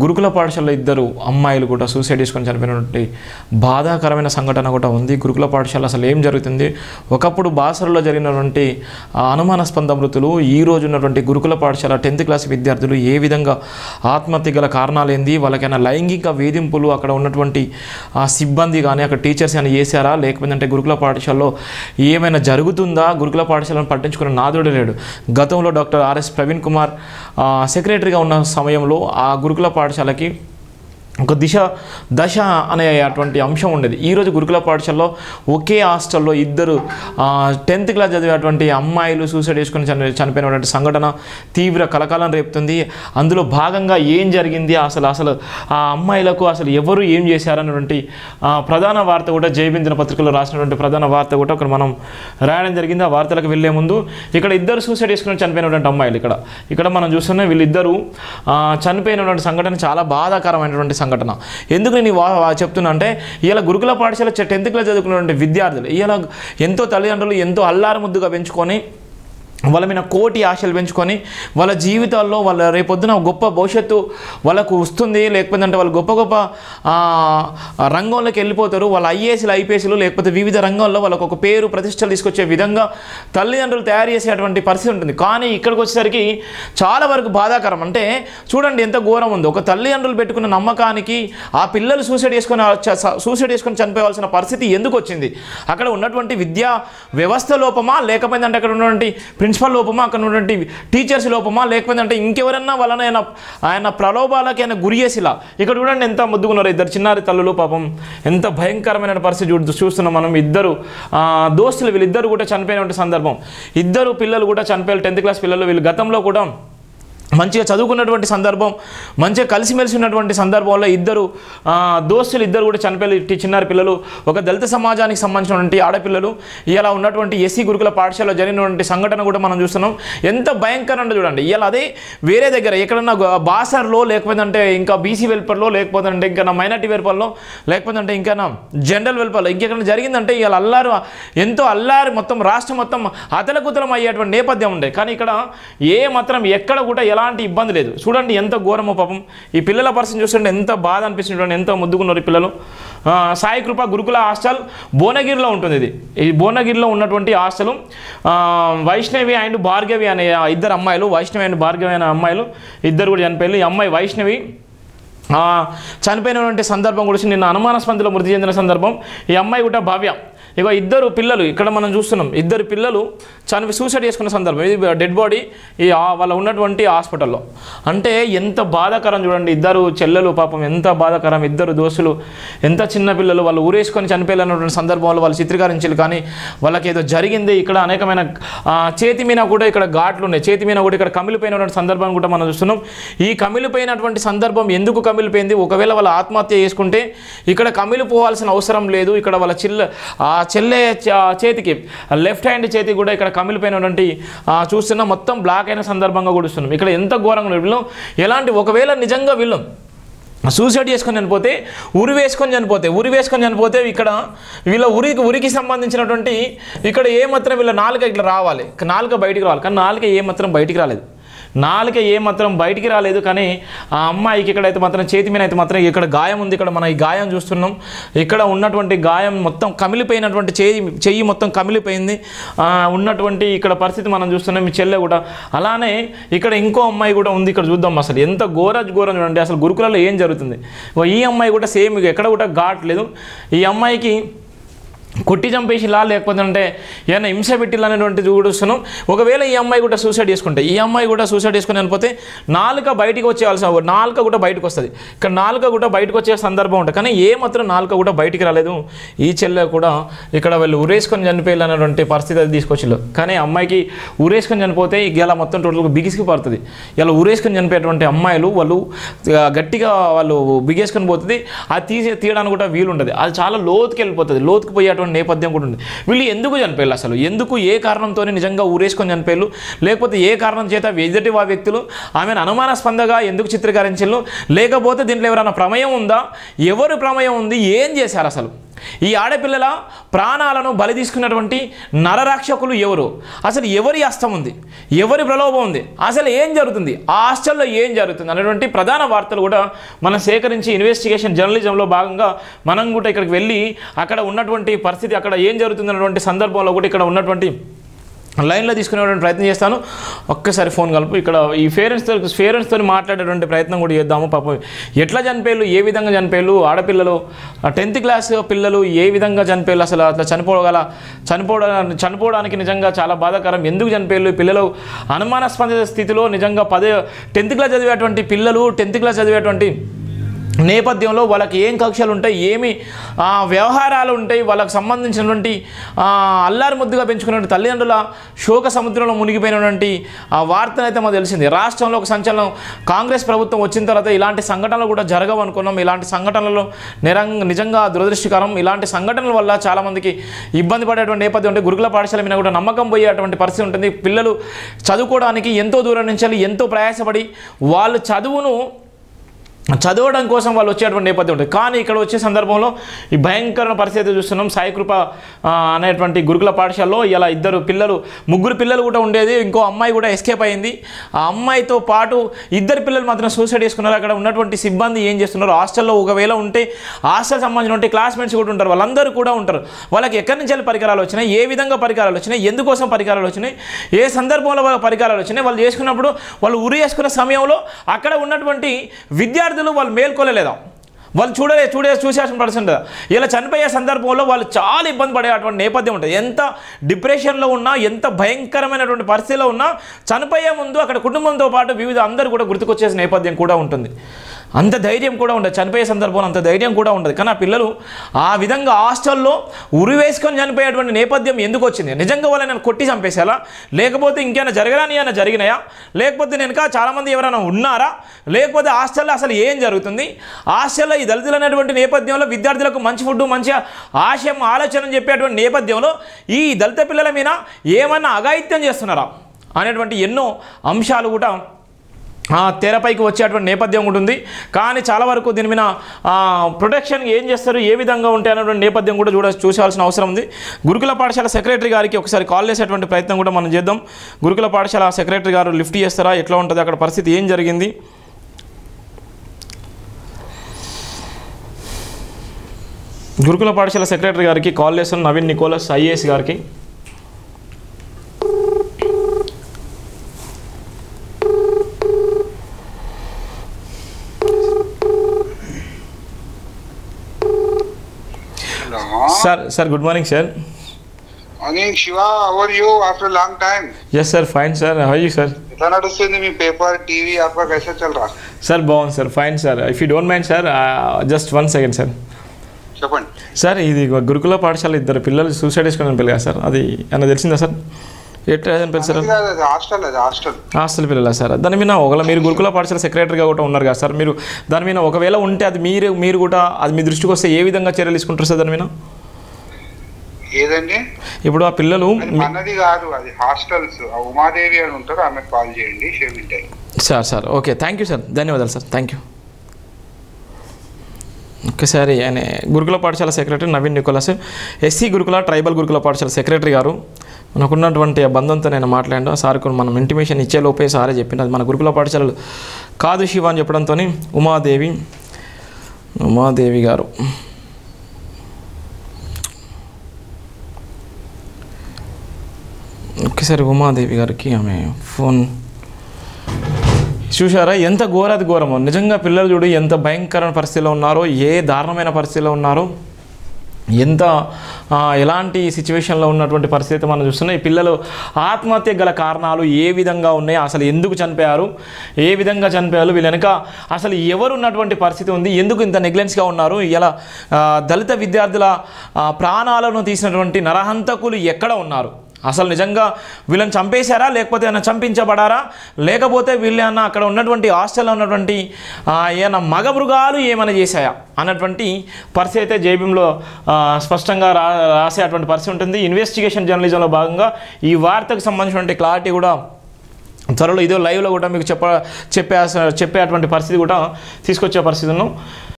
గురుకుల పాఠశాలలో ఇద్దరు అమ్మాయిలు కూడా సూసైడ్ చేసుకొని చనిపోయినటువంటి బాధాకరమైన సంఘటన కూడా ఉంది. గురుకుల పాఠశాల అసలు ఏం జరుగుతుంది, ఒకప్పుడు బాసరలో జరిగినటువంటి అనుమానాస్పద మృతులు, ఈ రోజు ఉన్నటువంటి గురుకుల పాఠశాల 10th క్లాస్ విద్యార్థులు ఏ విధంగా ఆత్మహత్య గల కారణాలు ఏంది, వాళ్ళకైనా లైంగిక వేధింపులు అక్కడ ఉన్నటువంటి సిబ్బంది కానీ అక్కడ టీచర్స్ కానీ చేశారా, లేకపోతే గురుకుల పాఠశాలలో ఏమైనా జరుగుతుందా, గురుకుల పాఠశాలను పట్టించుకున్న నాదుడే లేడు. గతంలో డాక్టర్ ఆర్ఎస్ ప్రవీణ్ కుమార్ సెక్రటరీగా ఉన్న సమయంలో ఆ గురుకుల పాఠశాలకి ఒక దశ అనే అటువంటి అంశం ఉండేది. ఈరోజు గురుకుల పాఠశాలలో ఒకే హాస్టల్లో ఇద్దరు 10th క్లాస్ చదివేటువంటి అమ్మాయిలు సూసైడ్ చేసుకొని చనిపోయినటువంటి సంఘటన తీవ్ర కలకాలం రేపుతుంది. అందులో భాగంగా ఏం జరిగింది, అసలు ఆ అమ్మాయిలకు అసలు ఎవరు ఏం చేశారన్నటువంటి ప్రధాన వార్త కూడా జయబింద్ పత్రికలో రాసినటువంటి ప్రధాన వార్త కూడా ఒకటి మనం రాయడం జరిగింది. ఆ వార్తలకు వెళ్ళే ముందు ఇక్కడ ఇద్దరు సూసైడ్ చేసుకుని చనిపోయినటువంటి అమ్మాయిలు ఇక్కడ మనం చూస్తున్నాం. వీళ్ళిద్దరూ చనిపోయినటువంటి సంఘటన చాలా బాధాకరమైనటువంటి సంఘటన. ఎందుకు నేను చెప్తున్నా అంటే ఇలా గురుకుల పాఠశాల 10th క్లాస్ చదువుకున్నటువంటి విద్యార్థులు ఇలా ఎంతో తల్లిదండ్రులు ఎంతో అల్లారు ముద్దుగా పెంచుకొని వాళ్ళ మీద కోటి ఆశలు పెంచుకొని వాళ్ళ జీవితాల్లో వాళ్ళ రేపొద్దున గొప్ప భవిష్యత్తు వాళ్ళకు వస్తుంది, లేకపోతే వాళ్ళు గొప్ప రంగంలోకి వెళ్ళిపోతారు, వాళ్ళ ఐఏఎస్లు ఐపీఎస్లు లేకపోతే వివిధ రంగాల్లో వాళ్ళకు ఒక పేరు ప్రతిష్టలు తీసుకొచ్చే విధంగా తల్లిదండ్రులు తయారు చేసేటువంటి పరిస్థితి ఉంటుంది. కానీ ఇక్కడికి వచ్చేసరికి చాలా వరకు బాధాకరం. అంటే చూడండి ఎంత ఘోరం ఉందో. ఒక తల్లిదండ్రులు పెట్టుకున్న నమ్మకానికి ఆ పిల్లలు సూసైడ్ చేసుకొని చనిపోవాల్సిన పరిస్థితి ఎందుకు వచ్చింది? అక్కడ ఉన్నటువంటి విద్యా వ్యవస్థ లోపమా, లేకపోతే అక్కడ ఉన్నటువంటి ప్రిన్సిపల్ లోపమా, అక్కడ ఉన్నటువంటి టీచర్స్ లోపమా, లేకపోతే ఇంకెవరన్నా వాళ్ళని ఆయన ప్రలోభాలకి ఆయన గురి చేసిలా. ఇక్కడ చూడండి ఎంత ముద్దుకున్నారు ఇద్దరు చిన్నారి తల్లులు. పాపం ఎంత భయంకరమైన పరిస్థితి చూస్తున్నాం మనం. ఇద్దరు దోస్తులు వీళ్ళిద్దరు కూడా చనిపోయినటువంటి సందర్భం. ఇద్దరు పిల్లలు కూడా చనిపోయారు, 10th క్లాస్ పిల్లలు. వీళ్ళు గతంలో కూడా మంచిగా చదువుకున్నటువంటి సందర్భం, మంచిగా కలిసిమెలిసి ఉన్నటువంటి సందర్భంలో దోస్తులు ఇద్దరు కూడా చనిపోయి చిన్నారి పిల్లలు, ఒక దళిత సమాజానికి సంబంధించినటువంటి ఆడపిల్లలు. ఇలా ఉన్నటువంటి ఎస్సీ గురుకుల పాఠశాలలో జరిగినటువంటి సంఘటన కూడా మనం చూస్తున్నాం. ఎంత భయంకరంగా చూడండి. ఇలా అదే వేరే దగ్గర ఎక్కడన్నా బాసర్లో, లేకపోతే ఇంకా బీసీ వెల్పర్లో, లేకపోతే ఇంకా మైనార్టీ వెల్పర్లో, లేకపోతే ఇంకా జనరల్ వెల్పర్లో ఇంకెక్కడ జరిగిందంటే ఇలా ఎంతో అల్లారి మొత్తం రాష్ట్రం మొత్తం అతలకుతలం అయ్యేటువంటి నేపథ్యం ఉండే. కానీ ఇక్కడ ఎక్కడ కూడా ఎలాంటి ఇబ్బంది లేదు. చూడండి ఎంత ఘోరమో పాపం. ఈ పిల్లల పరిస్థితి చూస్తుంటే ఎంత బాధ అనిపిస్తుంది. ఎంత ముద్దుకున్నారు ఈ పిల్లలు. సాయి కృప గురుకుల హాస్టల్ భువనగిరిలో ఉంటుంది. ఈ భువనగిరిలో ఉన్నటువంటి హాస్టల్ వైష్ణవి అండ్ భార్గవి అనే ఇద్దరు అమ్మాయిలు, వైష్ణవి అండ్ భార్గవి అనే అమ్మాయిలు ఇద్దరు కూడా చనిపోయారు. ఈ అమ్మాయి వైష్ణవి చనిపోయినటువంటి సందర్భం గురించి నిన్న అనుమానాస్పదలో మృతి చెందిన సందర్భం. ఈ అమ్మాయి కూడా భవ్య. ఇక ఇద్దరు పిల్లలు ఇక్కడ మనం చూస్తున్నాం. ఇద్దరు పిల్లలు సూసైడ్ చేసుకున్న సందర్భం. ఇది డెడ్ బాడీ వాళ్ళ ఉన్నటువంటి హాస్పిటల్లో. అంటే ఎంత బాధాకరం చూడండి. ఇద్దరు చెల్లెలు పాపం ఎంత బాధాకరం. ఇద్దరు దోస్తులు ఎంత చిన్న పిల్లలు వాళ్ళు ఊరేసుకొని చనిపోయినటువంటి సందర్భంలో వాళ్ళు చిత్రీకరించారు. కానీ వాళ్ళకి ఏదో జరిగింది. ఇక్కడ అనేకమైన చేతి మీద కూడా ఇక్కడ ఘాట్లు ఉన్నాయి. చేతి మీద కూడా ఇక్కడ కమిలిపోయినటువంటి సందర్భాన్ని కూడా మనం చూస్తున్నాం. ఈ కమిలిపోయినటువంటి సందర్భం ఎందుకు కమిలిపోయింది? ఒకవేళ వాళ్ళ ఆత్మహత్య చేసుకుంటే ఇక్కడ కమిలిపోవాల్సిన అవసరం లేదు. ఇక్కడ వాళ్ళ చెల్లె చేతికి లెఫ్ట్ హ్యాండ్ చేతికి కూడా ఇక్కడ కమిలిపోయినటువంటి చూస్తున్నా మొత్తం బ్లాక్ అయిన సందర్భంగా కూడా చూస్తున్నాం. ఇక్కడ ఎంత ఘోరంగా వీళ్ళు ఎలాంటి ఒకవేళ నిజంగా వీళ్ళు సూసైడ్ చేసుకొని చనిపోతే ఉరి వేసుకొని చనిపోతే ఇక్కడ వీళ్ళ ఉరికి సంబంధించినటువంటి ఇక్కడ ఏమాత్రం వీళ్ళ నాలుక ఇట్లా రావాలి, నాలుక బయటికి రావాలి. కానీ నాలుక ఏమాత్రం బయటికి రాలేదు. బయటికి రాలేదు. కానీ ఆ అమ్మాయికి ఇక్కడైతే మాత్రం చేతి మీద అయితే మాత్రం ఇక్కడ గాయం ఉంది. ఇక్కడ మనం ఈ గాయం చూస్తున్నాం. ఇక్కడ ఉన్నటువంటి గాయం మొత్తం కమిలిపోయినటువంటి చెయ్యి మొత్తం కమిలిపోయింది. ఉన్నటువంటి ఇక్కడ పరిస్థితి మనం చూస్తున్నాం. మీ చెల్లె కూడా అలానే ఇక్కడ ఇంకో అమ్మాయి కూడా ఉంది. ఇక్కడ చూద్దాం అసలు ఎంత ఘోరం చూడండి. అసలు గురుకులలో ఏం జరుగుతుంది. ఈ అమ్మాయి కూడా సేమ్ ఎక్కడ కూడా ఘాట్ లేదు. ఈ అమ్మాయికి కొట్టి చంపేసిలా, లేకపోతే ఏమైనా హింస పెట్టిలా అనేటువంటి చూస్తున్నాం. ఒకవేళ ఈ అమ్మాయి కూడా సూసైడ్ చేసుకుని చనిపోతే నాలుక బయటికి నాలుక కూడా బయటకు వస్తుంది. ఇక్కడ నాలుక కూడా బయటకు వచ్చే సందర్భం ఉంటుంది. కానీ ఏమాత్రం నాలుక కూడా బయటికి రాలేదు. ఈ చెల్లె కూడా ఇక్కడ వాళ్ళు ఉరేసుకొని చనిపోయాలనేటువంటి పరిస్థితి అది తీసుకొచ్చిళ్ళు. కానీ అమ్మాయికి ఉరేసుకొని చనిపోతే ఇలా మొత్తం టోటల్గా బిగిసికి పడుతుంది. ఇలా ఉరేసుకొని చనిపోయేటువంటి అమ్మాయిలు వాళ్ళు గట్టిగా వాళ్ళు బిగేసుకొని పోతుంది. అది తీయడానికి కూడా వీలు ఉంటుంది. అది చాలా లోతుకి వెళ్ళిపోతుంది. లోతుకు పోయేటువంటి నేపథ్యం కూడా ఉంది. వీళ్ళు ఎందుకు చనిపోయారు? అసలు ఎందుకు ఏ కారణంతో నిజంగా ఊరేసుకొని చనిపోయారు? లేకపోతే ఏ కారణం చేత ఎదుటి వ్యక్తులు ఆమెను అనుమానాస్పదంగా ఎందుకు చిత్రీకరించారు? లేకపోతే దీంట్లో ఎవరైనా ప్రమేయం ఉందా? ఎవరు ప్రమేయం ఉంది? ఏం చేశారు? అసలు ఈ ఆడపిల్లల ప్రాణాలను బలి తీసుకున్నటువంటి నరరాక్షకులు ఎవరు, అసలు ఎవరి హస్తం ఉంది, ఎవరి ప్రలోభం ఉంది, అసలు ఏం జరుగుతుంది, ఆ హాస్టల్లో ఏం జరుగుతుంది అనేటువంటి ప్రధాన వార్తలు కూడా మనం సేకరించి ఇన్వెస్టిగేషన్ జర్నలిజంలో భాగంగా మనం కూడా ఇక్కడికి వెళ్ళి అక్కడ ఉన్నటువంటి పరిస్థితి, అక్కడ ఏం జరుగుతుంది అన్నటువంటి సందర్భంలో కూడా ఇక్కడ ఉన్నటువంటి లైన్లో తీసుకునేటువంటి ప్రయత్నం చేస్తాను. ఒక్కసారి ఫోన్ కలుపు. ఇక్కడ ఈ పేరెంట్స్తో మాట్లాడేటువంటి ప్రయత్నం కూడా చేద్దాము. పాపం ఎట్లా చనిపోయారు, ఏ విధంగా చనిపోయారు, ఆడపిల్లలు 10th క్లాస్ పిల్లలు ఏ విధంగా చనిపోయారు, అసలు అట్లా చనిపోవడానికి నిజంగా చాలా బాధాకరం. ఎందుకు చనిపోయారు పిల్లలు అనుమానాస్పద స్థితిలో, నిజంగా 10th క్లాస్ చదివేటువంటి పిల్లలు 10th క్లాస్ చదివేటువంటి నేపథ్యంలో వాళ్ళకి ఏం కక్షలు ఉంటాయి, ఏమి వ్యవహారాలు ఉంటాయి, వాళ్ళకి సంబంధించినటువంటి అల్లారి ముద్దుగా పెంచుకున్నటువంటి తల్లిదండ్రుల శోక సముద్రంలో మునిగిపోయినటువంటి ఆ వార్తను అయితే మాకు తెలిసింది. రాష్ట్రంలో ఒక సంచలనం, కాంగ్రెస్ ప్రభుత్వం వచ్చిన తర్వాత ఇలాంటి సంఘటనలు కూడా జరగవు అనుకున్నాం. ఇలాంటి సంఘటనలు నిజంగా దురదృష్టకరం. ఇలాంటి సంఘటనల వల్ల చాలామందికి ఇబ్బంది పడేటువంటి నేపథ్యం ఉంటే గురుకుల పాఠశాల మీద కూడా నమ్మకం పోయేటువంటి పరిస్థితి ఉంటుంది. పిల్లలు చదువుకోవడానికి ఎంతో దూరం నుంచి ఎంతో ప్రయాసపడి వాళ్ళు చదవడం కోసం వాళ్ళు వచ్చేటువంటి నేపథ్యం ఉంటుంది. కానీ ఇక్కడ వచ్చే సందర్భంలో ఈ భయంకరమైన పరిస్థితి చూస్తున్నాం. సాయికృప అనేటువంటి గురుకుల పాఠశాలలో ఇలా ముగ్గురు పిల్లలు కూడా ఉండేది. ఇంకో అమ్మాయి కూడా ఎస్కేప్ అయింది. ఆ అమ్మాయితో పాటు 2 పిల్లలు మాత్రం సూసైడ్ చేసుకున్నారు. అక్కడ ఉన్నటువంటి సిబ్బంది ఏం చేస్తున్నారు, హాస్టల్లో ఒకవేళ ఉంటే హాస్టల్ సంబంధించిన క్లాస్మేట్స్ కూడా ఉంటారు, వాళ్ళందరూ కూడా ఉంటారు. వాళ్ళకి ఎక్కడి నుంచి పరికరాలు వచ్చినాయి, ఏ విధంగా పరికరాలు వచ్చినాయి, ఎందుకోసం పరికరాలు వచ్చినాయి, ఏ సందర్భంలో వాళ్ళ పరికరాలు వచ్చినాయి, వాళ్ళు చేసుకున్నప్పుడు వాళ్ళు ఉరి చేసుకున్న సమయంలో అక్కడ ఉన్నటువంటి విద్యార్థులు వాళ్ళు మేల్కొలేదా, వాళ్ళు చూసేసిన పరిస్థితి. ఇలా చనిపోయే సందర్భంలో వాళ్ళు చాలా ఇబ్బంది పడేటువంటి నేపథ్యం ఉంటుంది. ఎంత డిప్రెషన్లో ఉన్నా, ఎంత భయంకరమైనటువంటి పరిస్థితిలో ఉన్నా చనిపోయే ముందు అక్కడ కుటుంబంతో పాటు వివిధ అందరూ కూడా గుర్తుకొచ్చేసిన నేపథ్యం కూడా ఉంటుంది. అంత ధైర్యం కూడా ఉండదు, చనిపోయే సందర్భంలో అంత ధైర్యం కూడా ఉండదు. కానీ ఆ పిల్లలు ఆ విధంగా హాస్టల్లో ఉరి వేసుకొని చనిపోయేటువంటి నేపథ్యం ఎందుకు వచ్చింది? నిజంగా వాళ్ళని నేను కొట్టి చంపేసేలా, లేకపోతే ఇంకేమైనా జరగరాని జరిగినాయా, లేకపోతే వెనుక చాలామంది ఎవరైనా ఉన్నారా, లేకపోతే హాస్టల్లో అసలు ఏం జరుగుతుంది? హాస్టల్లో ఈ దళితులు అనేటువంటి నేపథ్యంలో విద్యార్థులకు మంచి ఫుడ్, మంచిగా ఆశయం, ఆలోచన చెప్పేటువంటి నేపథ్యంలో ఈ దళిత పిల్లల మీద ఏమన్నా అఘాయిత్యం చేస్తున్నారా అనేటువంటి ఎన్నో అంశాలు కూడా తెరపైకి వచ్చేటువంటి నేపథ్యం ఉంటుంది. కానీ చాలా వరకు దీని మీద ప్రొటెక్షన్ ఏం చేస్తారు, ఏ విధంగా ఉంటాయి అనేటువంటి నేపథ్యం కూడా చూసాల్సిన అవసరం ఉంది. గురుకుల పాఠశాల సెక్రటరీ గారికి ఒకసారి కాల్ చేసేటువంటి ప్రయత్నం కూడా మనం చేద్దాం. గురుకుల పాఠశాల సెక్రటరీ గారు లిఫ్ట్ చేస్తారా, ఎట్లా ఉంటుంది అక్కడ పరిస్థితి, ఏం జరిగింది? గురుకుల పాఠశాల సెక్రటరీ గారికి కాల్ చేస్తాను, నవీన్ నికోలస్ ఐఏఎస్ గారికి. Sir, good morning, sir. Morning, Shiva. How are you after a long time? Yes, sir. Fine, sir. How are you, sir? इतना नडुस्तुंदी मी पेपर टीवी आपका कैसा चल रहा? Sir, బాగుంది sir. Fine, sir. If you don't mind, sir, just 1 second, sir. చెప్పండి sir. ఇది గురుకుల పాఠశాల 2 పిల్లలు సూసైడ్ చేసుకుని పిల్లలు కదా సార్, అది ఏమన్నా తెలిసిందా సార్? ఎట్లా సార్? హాస్టల్ పిల్లలా సార్? దాని మీద ఒకవేళ మీరు గురుకుల పాఠశాల సెక్రటరీగా కూడా ఉన్నారు కదా సార్, మీరు దాని మీద ఒకవేళ ఉంటే అది మీరు కూడా అది మీ దృష్టికి వస్తే ఏ విధంగా చర్యలు తీసుకుంటారు సార్ దాని మీద? ఏదండి ఇప్పుడు ఆ పిల్లలు అన్నది కాదు, అది హాస్టల్స్ ఉమాదేవి అని ఉంటారు, ఆమెకు కాల్ చేయండి. Sir okay, thank you sir, ధన్యవాదాలు సార్, థ్యాంక్ యూ. ఒక్కసారి ఆయన గురుకుల పాఠశాల సెక్రటరీ నవీన్ నికోలస్, ఎస్సీ గురుకుల ట్రైబల్ గురుకుల పాఠశాల సెక్రటరీ గారు, మనకున్నటువంటి ఆ బంధంతో నేను మాట్లాడాను. సార్కు మనం ఇంటిమేషన్ ఇచ్చే లోపే సారే చెప్పింది అది మన గురుకుల పాఠశాలలు కాదు శివ అని చెప్పడంతో ఉమాదేవి గారు ఒక్కసారి ఉమాదేవి గారికి ఆమె ఫోన్ చూసారా, ఎంత ఘోరమో నిజంగా. పిల్లలు చూడు ఎంత భయంకరమైన పరిస్థితిలో ఉన్నారో, ఏ దారుణమైన పరిస్థితిలో ఉన్నారో, ఎంత ఎలాంటి సిచ్యువేషన్లో ఉన్నటువంటి పరిస్థితి మనం చూస్తున్నాం. ఈ పిల్లలు ఆత్మహత్య గల కారణాలు ఏ విధంగా ఉన్నాయి, అసలు ఎందుకు చనిపోయారు, ఏ విధంగా చనిపోయారు, వీళ్ళ వెనక అసలు ఎవరు ఉన్నటువంటి పరిస్థితి ఉంది, ఎందుకు ఇంత నెగ్లెన్స్గా ఉన్నారు, ఇలా దళిత విద్యార్థుల ప్రాణాలను తీసినటువంటి నరహంతకులు ఎక్కడ ఉన్నారు, అసలు నిజంగా వీళ్ళని చంపేశారా, లేకపోతే ఏమైనా చంపించబడారా, లేకపోతే వీళ్ళన్నా అక్కడ ఉన్నటువంటి హాస్టల్లో ఉన్నటువంటి ఏమైనా మగమృగాలు ఏమైనా చేశాయా అన్నటువంటి పరిస్థితి అయితే జేబీఎంలో స్పష్టంగా రాసేటువంటి పరిస్థితి ఉంటుంది. ఇన్వెస్టిగేషన్ జర్నలిజంలో భాగంగా ఈ వార్తకు సంబంధించినటువంటి క్లారిటీ కూడా త్వరలో ఇదో లైవ్లో కూడా మీకు చెప్పేటువంటి పరిస్థితి కూడా తీసుకొచ్చే పరిస్థితి ఉన్నాం.